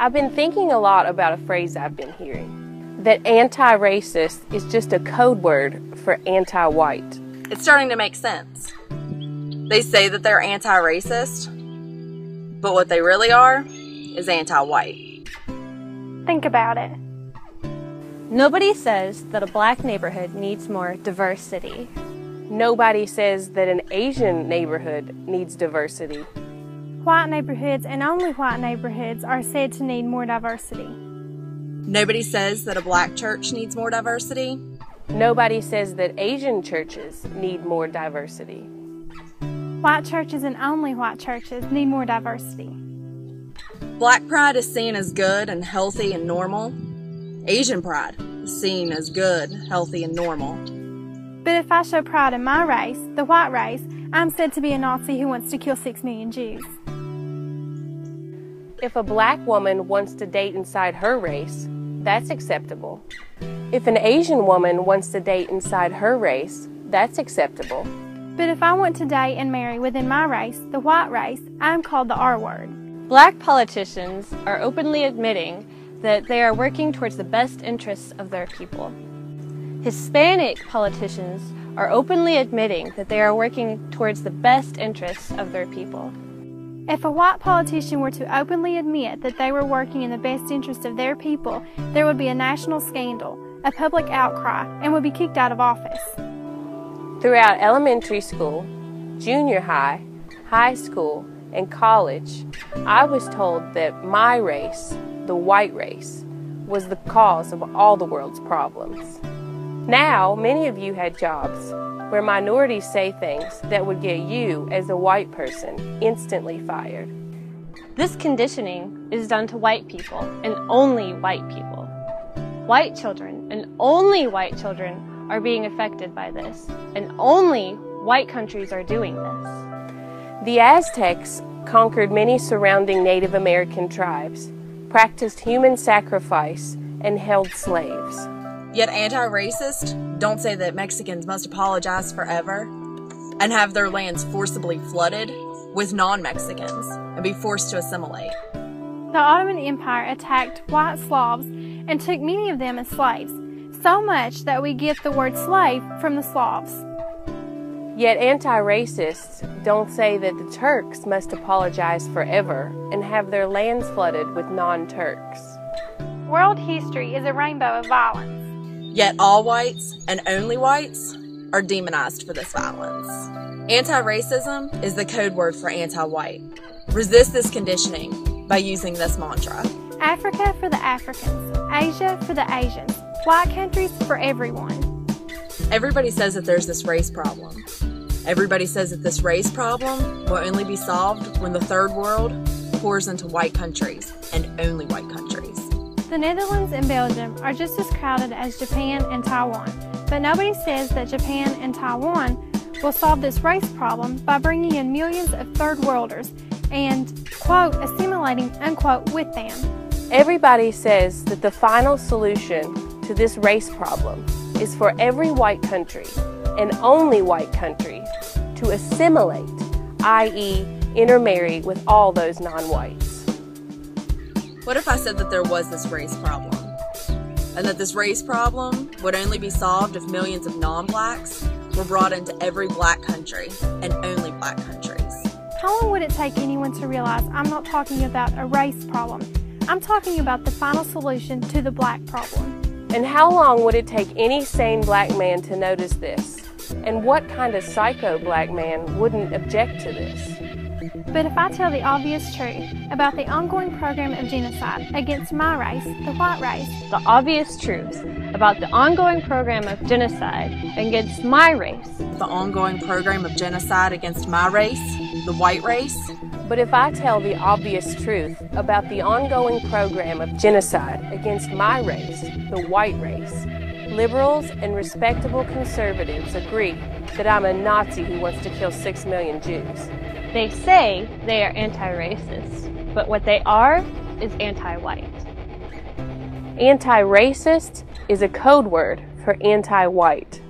I've been thinking a lot about a phrase I've been hearing, that anti-racist is just a code word for anti-white. It's starting to make sense. They say that they're anti-racist, but what they really are is anti-white. Think about it. Nobody says that a black neighborhood needs more diversity. Nobody says that an Asian neighborhood needs diversity. White neighborhoods and only white neighborhoods are said to need more diversity. Nobody says that a black church needs more diversity. Nobody says that Asian churches need more diversity. White churches and only white churches need more diversity. Black pride is seen as good and healthy and normal. Asian pride is seen as good, healthy, and normal. But if I show pride in my race, the white race, I'm said to be a Nazi who wants to kill 6 million Jews. If a black woman wants to date inside her race, that's acceptable. If an Asian woman wants to date inside her race, that's acceptable. But if I want to date and marry within my race, the white race, I'm called the R word. Black politicians are openly admitting that they are working towards the best interests of their people. Hispanic politicians are openly admitting that they are working towards the best interests of their people. If a white politician were to openly admit that they were working in the best interest of their people, there would be a national scandal, a public outcry, and would be kicked out of office. Throughout elementary school, junior high, high school, and college, I was told that my race, the white race, was the cause of all the world's problems. Now, many of you had jobs where minorities say things that would get you, as a white person, instantly fired. This conditioning is done to white people and only white people. White children and only white children are being affected by this, and only white countries are doing this. The Aztecs conquered many surrounding Native American tribes, practiced human sacrifice, and held slaves. Yet anti-racists don't say that Mexicans must apologize forever and have their lands forcibly flooded with non-Mexicans and be forced to assimilate. The Ottoman Empire attacked white Slavs and took many of them as slaves, so much that we get the word slave from the Slavs. Yet anti-racists don't say that the Turks must apologize forever and have their lands flooded with non-Turks. World history is a rainbow of violence. Yet all whites and only whites are demonized for this violence. Anti-racism is the code word for anti-white. Resist this conditioning by using this mantra. Africa for the Africans, Asia for the Asians, white countries for everyone. Everybody says that there's this race problem. Everybody says that this race problem will only be solved when the third world pours into white countries and only white countries. The Netherlands and Belgium are just as crowded as Japan and Taiwan, but nobody says that Japan and Taiwan will solve this race problem by bringing in millions of third worlders and, quote, assimilating, unquote, with them. Everybody says that the final solution to this race problem is for every white country, and only white countries, to assimilate, i.e., intermarry with all those non-whites. What if I said that there was this race problem, and that this race problem would only be solved if millions of non-blacks were brought into every black country, and only black countries? How long would it take anyone to realize I'm not talking about a race problem? I'm talking about the final solution to the black problem. And how long would it take any sane black man to notice this? And what kind of psycho black man wouldn't object to this? But if I tell the obvious truth about the ongoing program of genocide against my race, the white race, The obvious truth about the ongoing program of genocide against my race, The ongoing program of genocide against my race, the white race. But if I tell the obvious truth about the ongoing program of genocide against my race, the white race, liberals and respectable conservatives agree that I'm a Nazi who wants to kill 6 million Jews. they say they are anti-racist, but what they are is anti-white. Anti-racist is a code word for anti-white.